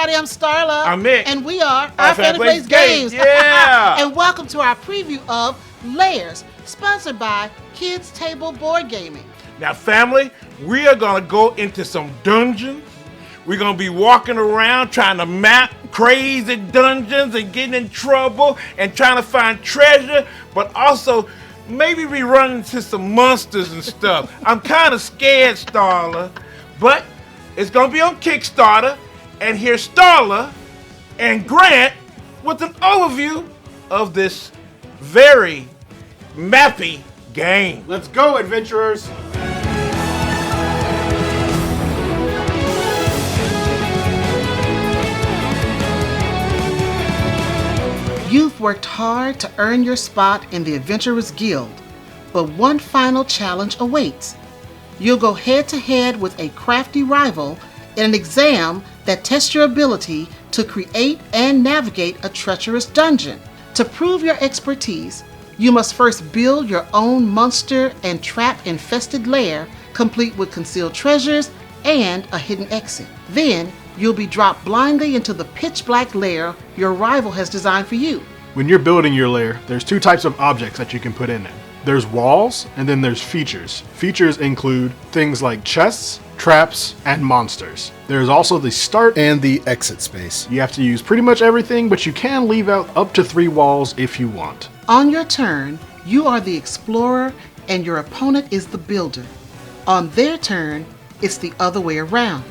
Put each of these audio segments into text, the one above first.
everybody, I'm Starla. I'm Mick. And we are Our Family Plays Games. Yeah. And welcome to our preview of Lairs, sponsored by Kids Table Board Gaming. Now, family, we are going to go into some dungeons. We're going to be walking around trying to map crazy dungeons and getting in trouble and trying to find treasure, but also maybe we run into some monsters and stuff. I'm kind of scared, Starla, but it's going to be on Kickstarter. And here's Starla and Grant with an overview of this very mappy game. Let's go, adventurers! You've worked hard to earn your spot in the Adventurers Guild, but one final challenge awaits. You'll go head-to-head with a crafty rival in an exam that tests your ability to create and navigate a treacherous dungeon. To prove your expertise, you must first build your own monster and trap-infested lair, complete with concealed treasures and a hidden exit. Then, you'll be dropped blindly into the pitch-black lair your rival has designed for you. When you're building your lair, there's two types of objects that you can put in it. There's walls, and then there's features. Features include things like chests, traps, and monsters. There's also the start and the exit space. You have to use pretty much everything, but you can leave out up to 3 walls if you want. On your turn, you are the explorer and your opponent is the builder. On their turn, it's the other way around.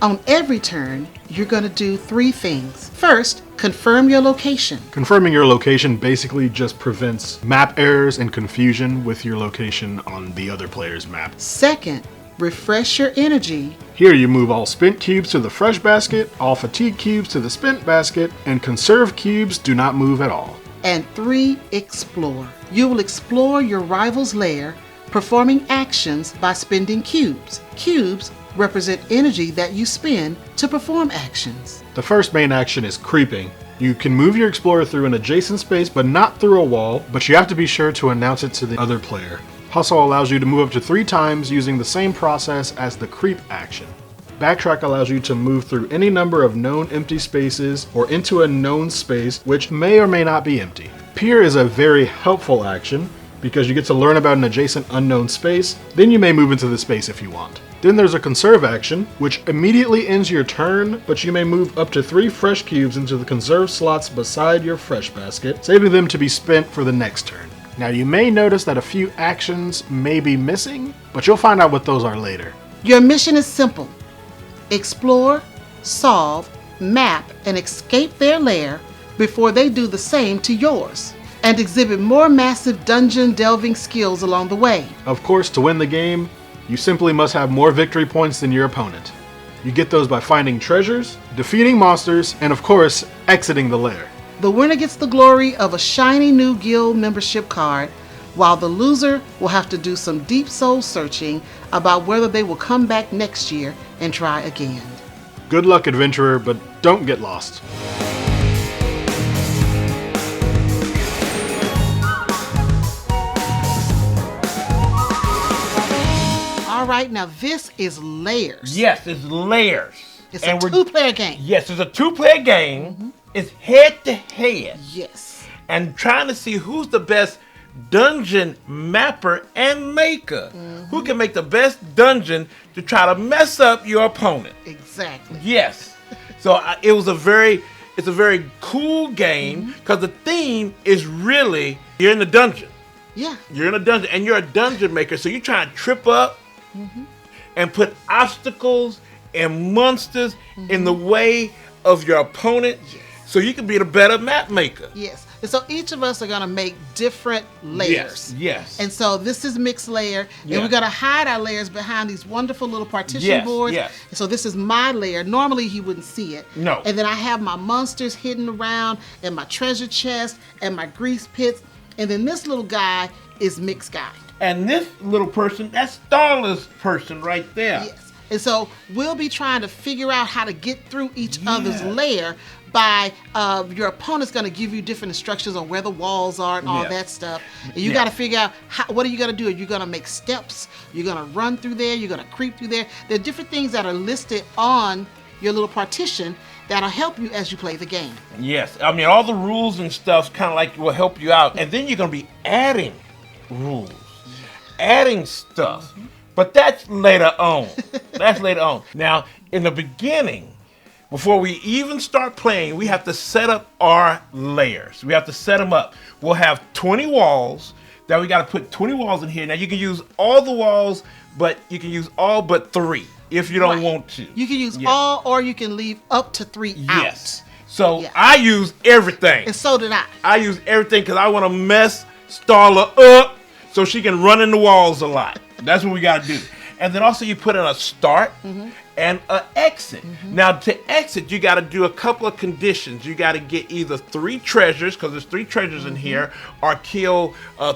On every turn, you're going to do 3 things. First, confirm your location. Confirming your location basically just prevents map errors and confusion with your location on the other player's map. Second, refresh your energy. Here you move all spent cubes to the fresh basket, all fatigue cubes to the spent basket, and conserve cubes do not move at all. And 3, explore. You will explore your rival's lair, performing actions by spending cubes. Cubes represent energy that you spend to perform actions. The first main action is creeping. You can move your explorer through an adjacent space but not through a wall, but you have to be sure to announce it to the other player. Hustle allows you to move up to 3 times using the same process as the creep action. Backtrack allows you to move through any number of known empty spaces or into a known space which may or may not be empty. Peer is a very helpful action because you get to learn about an adjacent unknown space, then you may move into the space if you want. Then there's a conserve action, which immediately ends your turn, but you may move up to 3 fresh cubes into the conserve slots beside your fresh basket, saving them to be spent for the next turn. Now you may notice that a few actions may be missing, but you'll find out what those are later. Your mission is simple. Explore, solve, map, and escape their lair before they do the same to yours, and exhibit more massive dungeon delving skills along the way. Of course, to win the game, you simply must have more victory points than your opponent. You get those by finding treasures, defeating monsters, and of course, exiting the lair. The winner gets the glory of a shiny new guild membership card, while the loser will have to do some deep soul searching about whether they will come back next year and try again. Good luck, adventurer, but don't get lost. All right, now this is Lairs. Yes, it's Lairs. It's a 2-player game. Yes, it's a 2-player game. Mm-hmm. It's head-to-head. Yes. And trying to see who's the best dungeon mapper and maker. Mm-hmm. Who can make the best dungeon to try to mess up your opponent. Exactly. Yes. So it's a very cool game because the theme is really you're in the dungeon. Yeah. You're in a dungeon and you're a dungeon maker. So you're trying to trip up and put obstacles and monsters in the way of your opponent so you can be the better map maker. Yes. And so each of us are going to make different layers. Yes. And so this is Mick's layer. And we're going to hide our layers behind these wonderful little partition boards. Yes. And so this is my layer. Normally he wouldn't see it. No. And then I have my monsters hidden around and my treasure chest and my grease pits. And then this little guy is Mick's guy. And this little person, that's Starla's person right there. Yes. And so we'll be trying to figure out how to get through each other's layer by your opponent's going to give you different instructions on where the walls are and all that stuff. And you got to figure out what are you going to do? Are you going to make steps? You're going to run through there? You're going to creep through there? There are different things that are listed on your little partition that'll help you as you play the game. Yes, I mean all the rules and stuff kind of like will help you out, and then you're gonna be adding rules, adding stuff, but that's later on. That's later on. Now, in the beginning, before we even start playing, we have to set up our layers. We have to set them up. We'll have 20 walls. That we got to put 20 walls in here. Now you can use all the walls, but you can use all but 3 if you don't want to. You can use all, or you can leave up to 3 out. Yes. So I use everything. And so did I. I use everything because I want to mess Starla up so she can run in the walls a lot. That's what we got to do. And then also you put in a start and an exit. Now to exit, you got to do a couple of conditions. You got to get either 3 treasures, because there's 3 treasures in here, or kill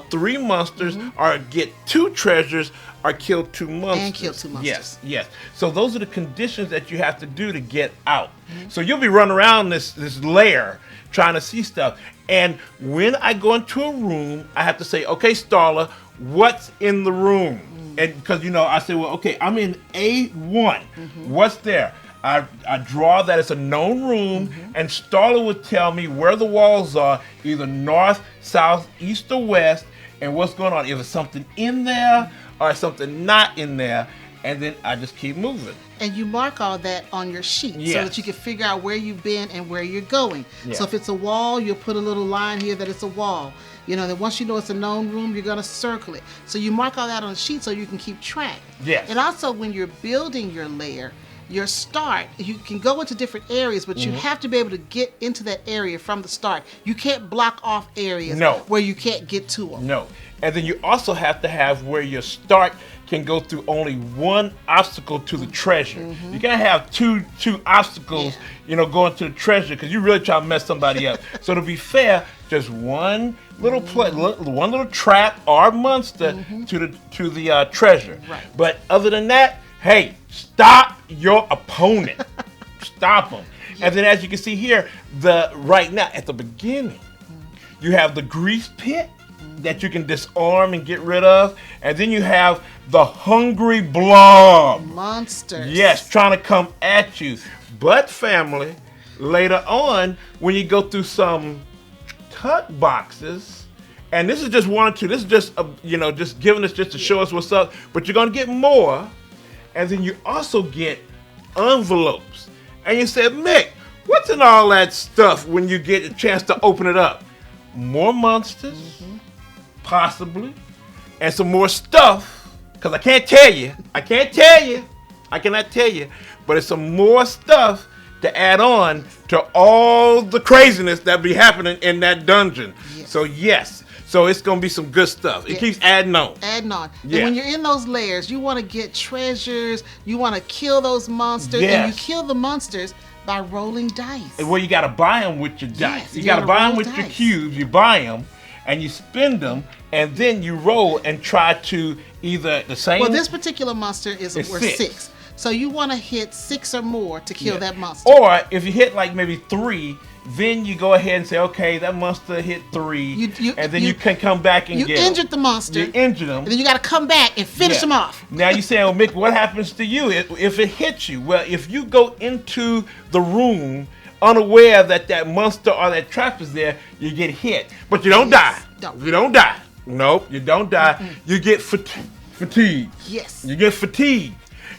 3 monsters, or get 2 treasures, or kill 2 monsters. And kill 2 monsters. Yes, yes. So those are the conditions that you have to do to get out. So you'll be running around this lair trying to see stuff. And when I go into a room, I have to say, okay, Starla, what's in the room? And because, you know, I say, well, okay, I'm in A1. What's there? I draw that it's a known room, and Starla would tell me where the walls are, either north, south, east, or west, and what's going on. If there's something in there or something not in there, and then I just keep moving. And you mark all that on your sheet so that you can figure out where you've been and where you're going. So if it's a wall, you'll put a little line here that it's a wall. You know, then once you know it's a known room, you're going to circle it. So you mark all that on a sheet so you can keep track. Yes. And also when you're building your lair, your start, you can go into different areas, but you have to be able to get into that area from the start. You can't block off areas where you can't get to them. No. And then you also have to have where your start can go through only 1 obstacle to the treasure. You can't have two obstacles, you know, going to the treasure, because you really try to mess somebody up. So to be fair, just one little one little trap or monster to the treasure. But other than that, hey, stop your opponent. Stop them. And then as you can see here, right now at the beginning, you have the grease pit that you can disarm and get rid of, and then you have the hungry blob monsters. Yes, trying to come at you. But family, later on, when you go through some cut boxes, and this is just 1 or 2. This is just you know, just giving us just to show us what's up. But you're gonna get more, and then you also get envelopes. And you said, Mick, what's in all that stuff when you get a chance to open it up? More monsters, possibly, and some more stuff, because I can't tell you. I cannot tell you, but it's some more stuff to add on to all the craziness that be happening in that dungeon. So yes, so it's gonna be some good stuff. It keeps adding on. And when you're in those layers, you want to get treasures, you want to kill those monsters, and you kill the monsters by rolling dice. Well, you gotta buy them with your dice. You gotta buy them with your cubes. You buy them and you spend them, and then you roll and try to either the same. Well, this particular monster is worth 6. So you want to hit 6 or more to kill that monster. Or if you hit like maybe 3, then you go ahead and say, okay, that monster hit 3, and then you can come back and get him. You injured the monster. You injured him. And then you got to come back and finish him off. Now you say, well, Mick, what happens to you if it hits you? Well, if you go into the room unaware that that monster or that trap is there, you get hit. But you don't die. You don't die. Nope, you don't die. You get fatigued. Yes. You get fatigued.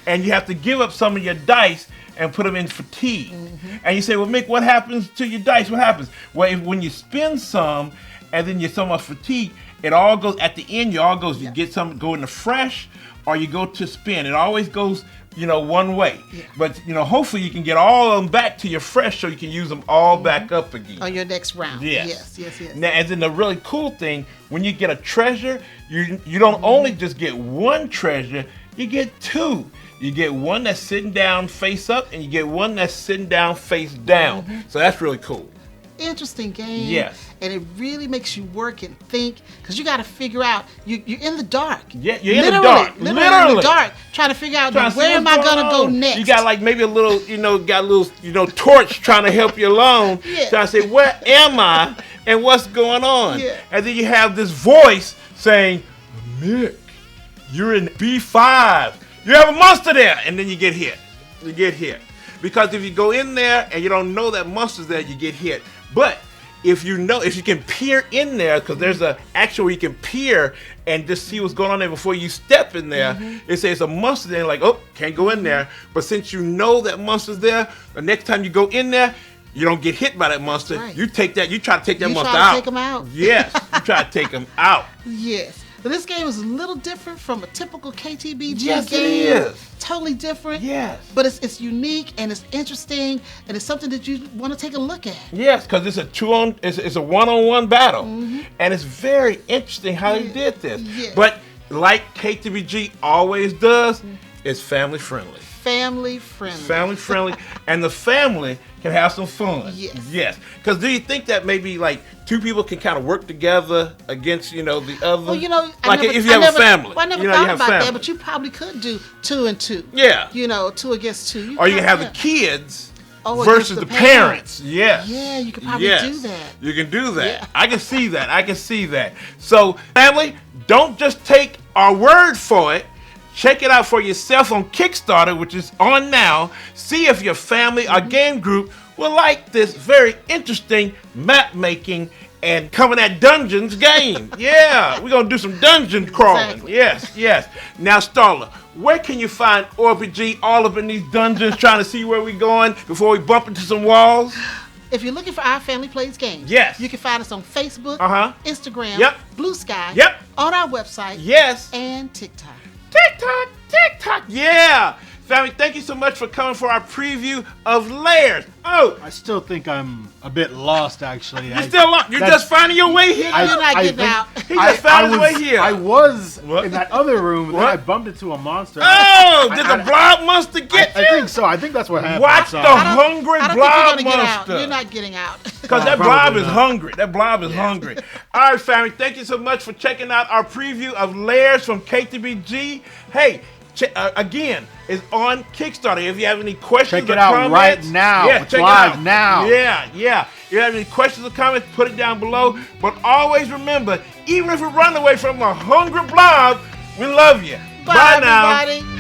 And you have to give up some of your dice and put them in fatigue. And you say, well, Mick, what happens to your dice? What happens? Well, when you spend some and then you're somewhat fatigued, it all goes, at the end, you get some, go into fresh, or you go to spin. It always goes, you know, one way. But, you know, hopefully you can get all of them back to your fresh so you can use them all back up again. On your next round. Yes. Now, and then the really cool thing, when you get a treasure, you don't only just get 1 treasure, you get 2. You get 1 that's sitting down face up, and you get 1 that's sitting down face down. So that's really cool. Interesting game. Yes. And it really makes you work and think, because you got to figure out, you're in the dark. Yeah, you're in the dark. Literally in the dark, trying to figure out where am I going to go next. You got like maybe a little, torch trying to help you along. Trying to say, where am I and what's going on? And then you have this voice saying, Mick, you're in B5. You have a monster there, and then you get hit. Because if you go in there and you don't know that monster's there, you get hit. But if you can peer in there, because there's an action where you can peer and just see what's going on there before you step in there. It says a monster there, like, oh, can't go in there. But since you know that monster's there, the next time you go in there, you don't get hit by that monster. Right. You try to take that monster out. You try to take him out. Yes, you try to take him out. Yes. So this game is a little different from a typical KTBG Yes, game. it is. Totally different. Yes. But it's unique and it's interesting and it's something that you want to take a look at. Yes, because it's a one-on-one battle, and it's very interesting how they did this. Yeah. But like KTBG always does, it's family friendly. Family friendly. Family friendly, and the family can have some fun. Yes. Yes. Because do you think that maybe like two people can kind of work together against the other? Well, like if you have a family. Well, I never you thought have about family. that, but you probably could do 2 and 2. Yeah. 2 against 2. Or you can have the kids against versus the parents. Yes. Yeah, you could probably do that. You can do that. Yeah. I can see that. I can see that. So, family, don't just take our word for it. Check it out for yourself on Kickstarter, which is on now. See if your family or game group will like this very interesting map making and coming at dungeons game. Yeah, we're going to do some dungeon crawling. Exactly. Yes. Now, Starla, where can you find OFPG all up in these dungeons trying to see where we're going before we bump into some walls? If you're looking for Our Family Plays Games, Yes. you can find us on Facebook, Instagram, Yep. Blue Sky, Yep. on our website, Yes. and TikTok. TikTok, yeah. Family, thank you so much for coming for our preview of Lairs. Oh, I still think I'm a bit lost, actually. you're still lost. You're just finding your way here. You're not getting out. He just found his way here. I was What? in that other room, then What? I bumped into a monster. Oh, did the blob monster get you? I think so. I think that's what happened. Watch So- the hungry I don't blob think you're gonna get out. monster. You're not getting out. Because that Probably blob is not. hungry. That blob is hungry. All right, family, thank you so much for checking out our preview of Lairs from KTBG. Hey, again, it's on Kickstarter. If you have any questions Check or it out comments, right now. It's check it live out. now. Yeah. If you have any questions or comments, put it down below. But always remember, even if we run away from a hungry blob, we love you. Bye, now. everybody.